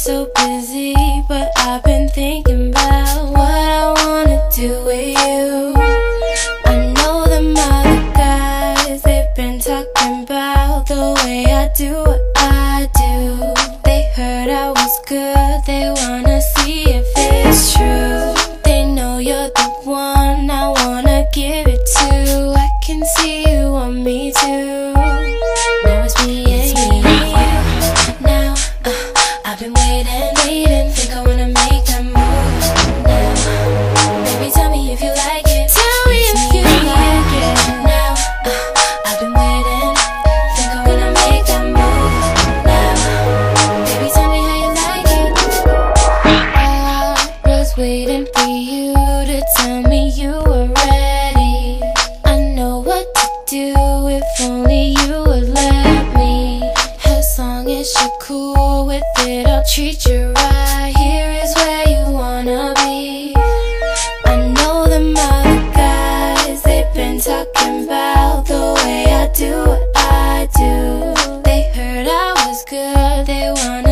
so busy, but I've been thinking about what I wanna do with you. I know them other guys, they've been talking about the way I do what I do. They heard I was good, they wanna see if it's true. They know you're the one I wanna give it to. I can see you want me too. Now it's me and you. Now I've been waiting, think I wanna make that move now. Baby, tell me if you like it. Tell me if you like it. Now I've been waiting, think I wanna make that move now. Baby, tell me how you like it. I was waiting for you to tell me you were ready. I know what to do if only you would let me. As long as you're cool with it, I'll treat you right. Here is where you wanna be. I know them other guys, they've been talking about the way I do what I do. They heard I was good, they wanna